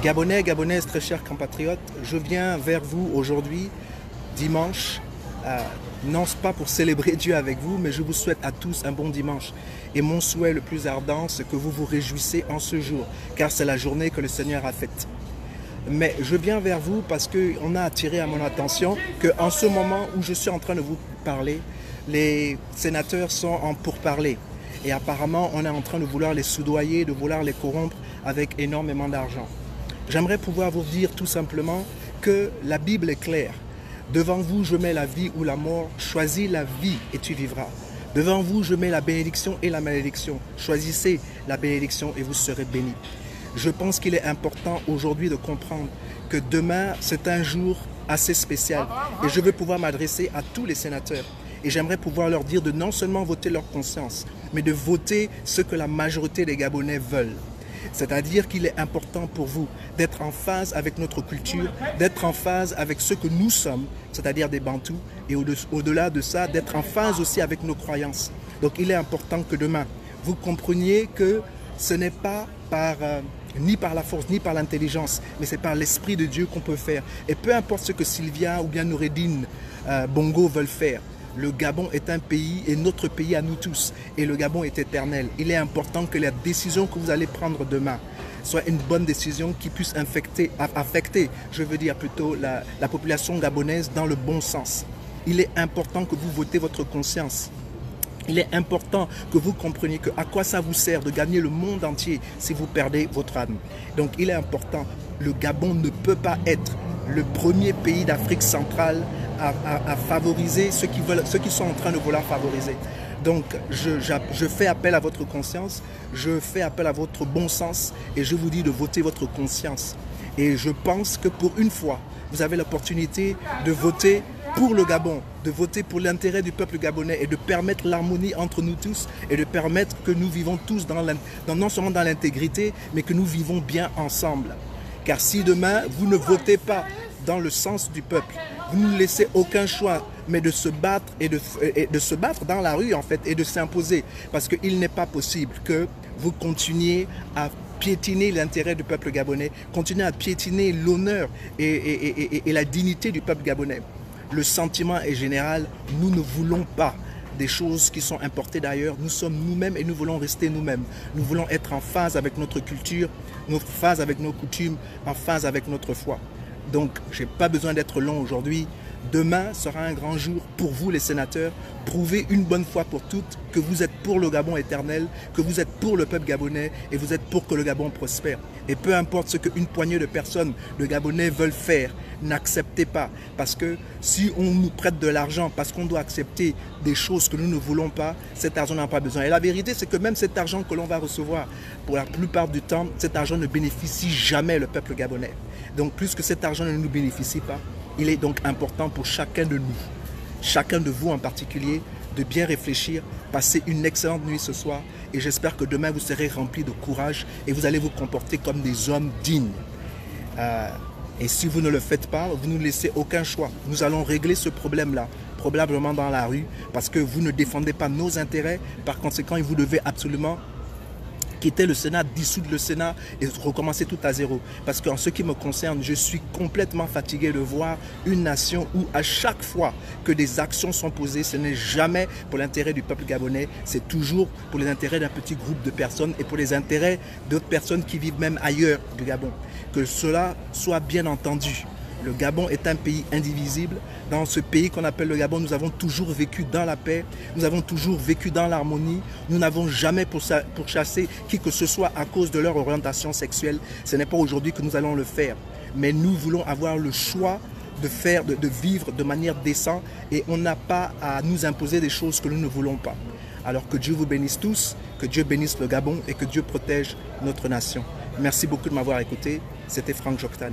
Gabonais, Gabonaises, très chers compatriotes, je viens vers vous aujourd'hui, dimanche, non pas pour célébrer Dieu avec vous, mais je vous souhaite à tous un bon dimanche. Et mon souhait le plus ardent, c'est que vous vous réjouissez en ce jour, car c'est la journée que le Seigneur a faite. Mais je viens vers vous parce qu'on a attiré à mon attention qu'en ce moment où je suis en train de vous parler, les sénateurs sont en pourparlers. Et apparemment, on est en train de vouloir les soudoyer, de vouloir les corrompre avec énormément d'argent. J'aimerais pouvoir vous dire tout simplement que la Bible est claire. Devant vous, je mets la vie ou la mort. Choisis la vie et tu vivras. Devant vous, je mets la bénédiction et la malédiction. Choisissez la bénédiction et vous serez bénis. Je pense qu'il est important aujourd'hui de comprendre que demain, c'est un jour assez spécial. Et je veux pouvoir m'adresser à tous les sénateurs. Et j'aimerais pouvoir leur dire de non seulement voter leur conscience, mais de voter ce que la majorité des Gabonais veulent. C'est-à-dire qu'il est important pour vous d'être en phase avec notre culture, d'être en phase avec ce que nous sommes, c'est-à-dire des Bantous, et au-delà de ça, d'être en phase aussi avec nos croyances. Donc il est important que demain, vous compreniez que ce n'est pas ni par la force, ni par l'intelligence, mais c'est par l'Esprit de Dieu qu'on peut faire. Et peu importe ce que Sylvia ou bien Noureddine Bongo veulent faire, le Gabon est un pays et notre pays à nous tous. Et le Gabon est éternel. Il est important que la décision que vous allez prendre demain soit une bonne décision qui puisse affecter, je veux dire plutôt, la population gabonaise dans le bon sens. Il est important que vous votez votre conscience. Il est important que vous compreniez à quoi ça vous sert de gagner le monde entier si vous perdez votre âme. Donc il est important, le Gabon ne peut pas être le premier pays d'Afrique centrale à favoriser ceux qui sont en train de vouloir favoriser. Donc je fais appel à votre conscience, je fais appel à votre bon sens et je vous dis de voter votre conscience. Et je pense que pour une fois, vous avez l'opportunité de voter pour le Gabon, de voter pour l'intérêt du peuple gabonais et de permettre l'harmonie entre nous tous et de permettre que nous vivons tous non seulement dans l'intégrité, mais que nous vivons bien ensemble. Car si demain, vous ne votez pas dans le sens du peuple, vous ne laissez aucun choix, mais de se battre et de se battre dans la rue en fait et de s'imposer. Parce qu'il n'est pas possible que vous continuiez à piétiner l'intérêt du peuple gabonais, continuer à piétiner l'honneur et la dignité du peuple gabonais. Le sentiment est général, nous ne voulons pas des choses qui sont importées d'ailleurs. Nous sommes nous-mêmes et nous voulons rester nous-mêmes. Nous voulons être en phase avec notre culture, en phase avec nos coutumes, en phase avec notre foi. Donc, je n'ai pas besoin d'être long aujourd'hui. Demain sera un grand jour pour vous les sénateurs. Prouvez une bonne fois pour toutes que vous êtes pour le Gabon éternel, que vous êtes pour le peuple gabonais et vous êtes pour que le Gabon prospère. Et peu importe ce qu'une poignée de personnes, de Gabonais veulent faire, n'acceptez pas. Parce que si on nous prête de l'argent, parce qu'on doit accepter des choses que nous ne voulons pas, cet argent n'a pas besoin. Et la vérité, c'est que même cet argent que l'on va recevoir, pour la plupart du temps, cet argent ne bénéficie jamais le peuple gabonais. Donc, plus que cet argent ne nous bénéficie pas, il est donc important pour chacun de nous, chacun de vous en particulier, de bien réfléchir, passer une excellente nuit ce soir et j'espère que demain vous serez remplis de courage et vous allez vous comporter comme des hommes dignes. Et si vous ne le faites pas, vous ne laissez aucun choix. Nous allons régler ce problème-là, probablement dans la rue, parce que vous ne défendez pas nos intérêts. Par conséquent, vous devez absolument quitter le Sénat, dissoudre le Sénat et recommencer tout à zéro. Parce qu'en ce qui me concerne, je suis complètement fatigué de voir une nation où à chaque fois que des actions sont posées, ce n'est jamais pour l'intérêt du peuple gabonais, c'est toujours pour les intérêts d'un petit groupe de personnes et pour les intérêts d'autres personnes qui vivent même ailleurs du Gabon. Que cela soit bien entendu. Le Gabon est un pays indivisible. Dans ce pays qu'on appelle le Gabon, nous avons toujours vécu dans la paix, nous avons toujours vécu dans l'harmonie. Nous n'avons jamais pourchassé qui que ce soit à cause de leur orientation sexuelle. Ce n'est pas aujourd'hui que nous allons le faire. Mais nous voulons avoir le choix de vivre de manière décente et on n'a pas à nous imposer des choses que nous ne voulons pas. Alors que Dieu vous bénisse tous, que Dieu bénisse le Gabon et que Dieu protège notre nation. Merci beaucoup de m'avoir écouté. C'était Franck Joktan.